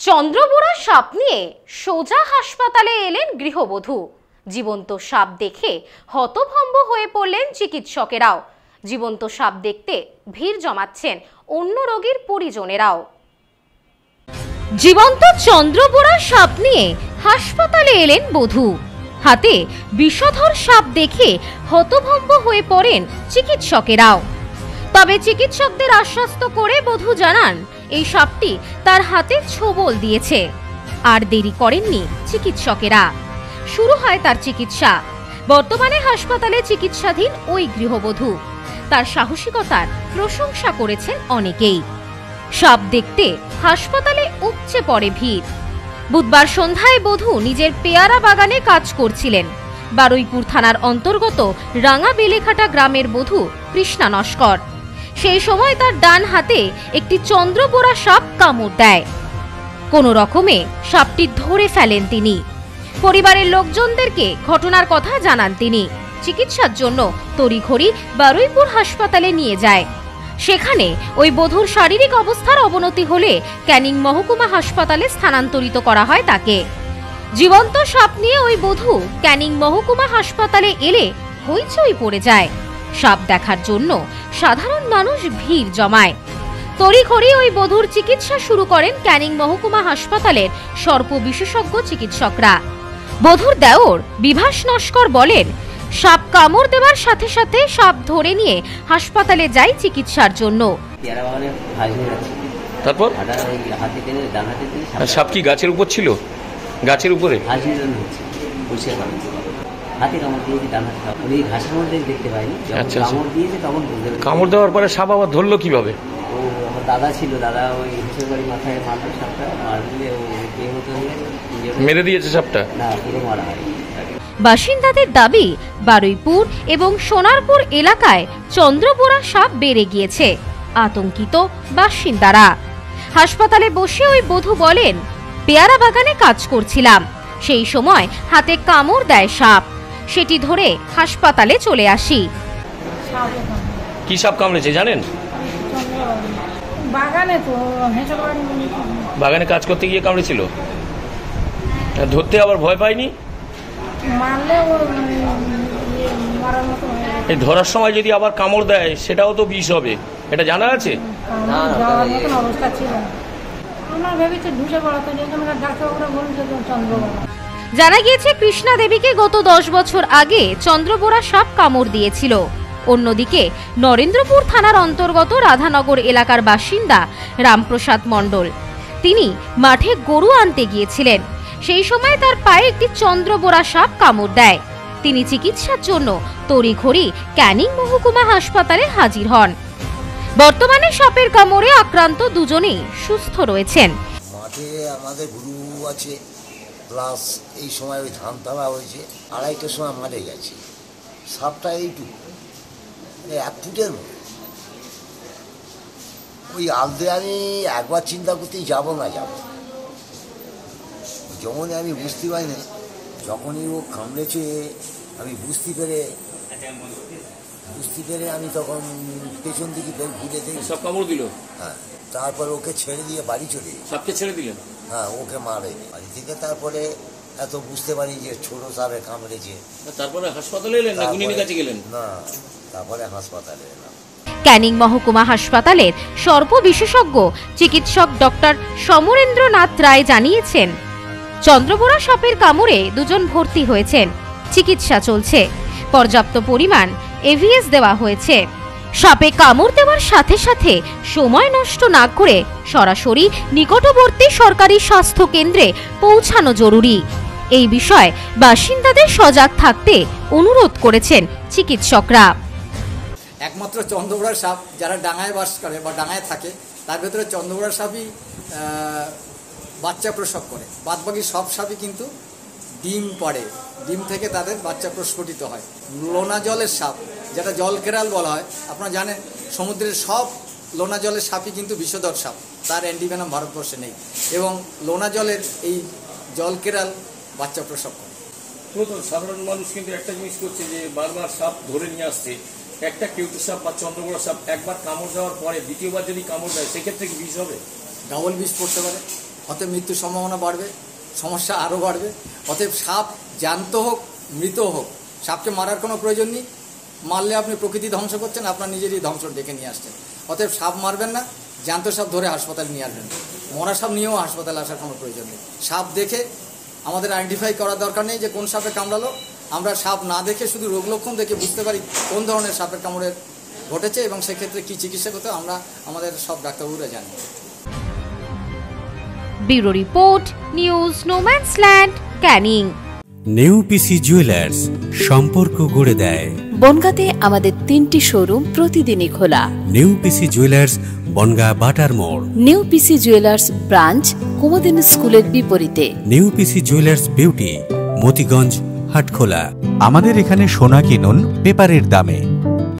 চন্দ্রবোরা সাপ নিয়ে সোজা হাসপাতালে এলেন গৃহবধূ। জীবন্ত সাপ দেখে হতভম্ব হয়ে পড়লেন চিকিৎসকেরাও। জীবন্ত সাপ দেখতে ভিড় জমাচ্ছেন অন্য রোগীর পরিজনেরাও। জীবন্ত চন্দ্রবোরা সাপ নিয়ে হাসপাতালে এলেন বধূ। হাতে বিষধর সাপ দেখে হতভম্ব হয়ে পড়েন চিকিৎসকেরাও। তবে চিকিৎসকদের আশ্বস্ত করে বধূ জানান এই সাপটি তার হাতে ছোবল দিয়েছে। আর দেরি করেননি চিকিৎসকেরা, শুরু হয় তার চিকিৎসা। বর্তমানে হাসপাতালে চিকিৎসাধীন ওই গৃহবধূ। তার সাহসিকতার প্রশংসা করেছেন অনেকেই। সাপ দেখতে হাসপাতালে উপচে পড়ে ভিড়। বুধবার সন্ধ্যায় বধূ নিজের পেয়ারা বাগানে কাজ করছিলেন। বারুইপুর থানার অন্তর্গত রাঙা বেলেঘাটা গ্রামের বধূ কৃষ্ণা নস্কর। সেই সময় তার ডান হাতে একটি চন্দ্রবোরা সাপ কামড় দেয়। কোনো রকমে সাপটি ধরে ফেলেন তিনি। পরিবারের লোকজনদেরকে ঘটনার কথা জানান তিনি। চিকিৎসার জন্য তড়িঘড়ি বারুইপুর হাসপাতালে নিয়ে যায়। সেখানে ওই বধূর শারীরিক অবস্থার অবনতি হলে ক্যানিং মহকুমা হাসপাতালে স্থানান্তরিত করা হয় তাকে। জীবন্ত সাপ নিয়ে ওই বধূ ক্যানিং মহকুমা হাসপাতালে এলে হইচই পড়ে যায়। সাপ দেখার জন্য সাধারণ মানুষ ভিড় জমায়। তড়িঘড়ি ওই বধূর চিকিৎসা শুরু করেন ক্যানিং মহকুমা হাসপাতালের সর্প বিশেষজ্ঞ চিকিৎসকরা। বধূর দেওর বিভাস নস্কর বলেন, সাপ কামড় দেওয়ার সাথে সাথে সাপ ধরে নিয়ে হাসপাতালে যাই চিকিৎসার জন্য। তারপর সাপ কি গাছের উপর ছিল? গাছের উপরে কামড় দেওয়ার পরে সাপ আবার ধরলো কিভাবে? দাদা ছিল, দাদা ওই হিসেবে বাড়ি মাথায় মারলো সাপটা, মারলে মেরে দিয়েছে সাপটা। না, পুরো মারা হয়। বাসিন্দাদের দাবি, বারুইপুর এবং সোনারপুর এলাকায় চন্দ্রবোরা সাপ বেড়ে গিয়েছে। আতঙ্কিত বাসিন্দারা। হাসপাতালে বসে ওই বধূ বলেন, পেয়ারা বাগানে কাজ করছিলাম, সেই সময় হাতে কামড় দেয় সাপ। সেটি ধরে হাসপাতালে চলে আসি। কি সাপ কামড়েছে জানেন? বাগানে কাজ করতে গিয়ে কামড়েছিল। ধরতে আবার ভয় পায়নি? এই ধরার সময় যদি আবার কামড় দেয় সেটাও তো বিষ হবে, এটা জানা আছে? জানা গিয়েছে কৃষ্ণা দেবীকে গত 10 বছর আগে চন্দ্রবোরা সাপ কামড় দিয়েছিল। অন্যদিকে নরেন্দ্রপুর থানার অন্তর্গত রাধানগর এলাকার বাসিন্দা রামপ্রসাদ মণ্ডল, তিনি মাঠে গরু আনতে গিয়েছিলেন। সেই সময় তার পায়ে একটি চন্দ্রবোরা সাপ কামড় দেয়। তিনি চিকিৎসার জন্য তড়িঘড়ি ক্যানিং মহকুমা হাসপাতালে হাজির হন। বর্তমানে সাপের কামড়ে আক্রান্ত দুজনেই সুস্থ রয়েছেন। মাঠে আমাদের গরু আছে, প্লাস এই সময় ওই ধান তালা হয়েছে, 2:30টার সময় মাঠে গেছে। সাপটা এইটুকু 1 ফুটের মতো। ওই আলদে আমি একবার চিন্তা করতেই যাবো না যাবো, যেমনই আমি বুঝতে পারি না। যখনই ও কামড়েছে আমি বুঝতে পেরে আমি তখন পেছন দিকে ঘুরে দেখি সব কামড় দিল। হ্যাঁ, তারপর ওকে ছেড়ে দিয়ে বাড়ি চলে গেছি। সাপকে ছেড়ে দিলেন? হ্যাঁ, ওকে মারে বাড়ি থেকে। তারপরে এত বুঝতে পারি যে ছোট সাপে কামড়েছে। তারপরে হাসপাতালে এলেন না গুনিনের কাছে গেলেন? না, তারপরে হাসপাতালে এলাম। ক্যানিং মহকুমা হাসপাতালের সর্প বিশেষজ্ঞ চিকিৎসক ডক্টর সমরেন্দ্রনাথ রায় জানিয়েছেন, চন্দ্রবোরা সাপের কামড়ে দুজন ভর্তি হয়েছেন। চিকিৎসা চলছে। পর্যাপ্ত পরিমাণ এভিএস দেওয়া হয়েছে। সাপে কামড় দেওয়ার সাথে সাথে সময় নষ্ট না করে সরাসরি নিকটবর্তী সরকারি স্বাস্থ্য কেন্দ্রে পৌঁছানো জরুরি। এই বিষয়ে বাসিন্দাদের সজাগ থাকতে অনুরোধ করেছেন চিকিৎসকরা। একমাত্র চন্দ্রবোরা সাপ যারা ডাঙায় বাস করে বা ডাঙায় থাকে, তার ভেতরে চন্দ্রবোরা সাপই বাচ্চা প্রসব করে। বাদবাকি সব সাপই কিন্তু ডিম পাড়ে, ডিম থেকে তাদের বাচ্চা প্রস্ফুটিত হয়। লোনা জলের সাপ, যেটা জলকেরাল বলা হয়, আপনারা জানেন সমুদ্রের সব লোনা জলের সাপই কিন্তু বিষধর সাপ, তার অ্যান্টিভেনাম ভারতবর্ষে নেই। এবং লোনা জলের এই জলকেরাল বাচ্চা প্রসব করে। সাধারণ মানুষ কিন্তু একটা জিনিস করছে যে বারবার সাপ ধরে নিয়ে আসছে। একটা কেউটু সাপ বা চন্দ্রবোরা সাপ একবার কামড় দেওয়ার পরে দ্বিতীয়বার যদি কামড় দেয় সেক্ষেত্রে কি বিষ হবে? ডাবল বিষ পড়তে পারে। অতএব মৃত্যুর সম্ভাবনা বাড়বে, সমস্যা আরও বাড়বে। অতএব সাপ জ্যান্ত হোক মৃত হোক, সাপকে মারার কোনো প্রয়োজন নেই। মারলে আপনি প্রকৃতি ধ্বংস করছেন, আপনার নিজেরই ধ্বংস ডেকে নিয়ে আসছেন। অতএব সাপ মারবেন না, জ্যান্ত সাপ ধরে হাসপাতালে নিয়ে আসবেন। মরা সাপ নিয়েও হাসপাতালে আসার কোনো প্রয়োজন নেই। সাপ দেখে আমাদের আইডেন্টিফাই করার দরকার নেই যে কোন সাপে কামড়ালো। আমরা সাপ না দেখে শুধু রোগ লক্ষণ দেখে বুঝতে পারি কোন ধরনের সাপের কামড়ের ঘটেছে এবং সেক্ষেত্রে কী চিকিৎসা করতে আমরা আমাদের সব ডাক্তারবাবুরা জানি। Bureau report, news no man's land, Canning. Neupisi jewellers, সম্পর্ক গড়ে দেয়। বনগাঁতে আমাদের 3টি শোরুম প্রতিদিনই খোলা। নেউপিসি জুয়েলার্স, বনগাঁ বাটার মোড়। নিউপিসি জুয়েলার্স ব্রাঞ্চ কুমুদিন স্কুলের বিপরীতে। Neupisi jewellers beauty, Motiganj, Hatkhola. আমাদের এখানে সোনা কিনুন পেপারের দামে।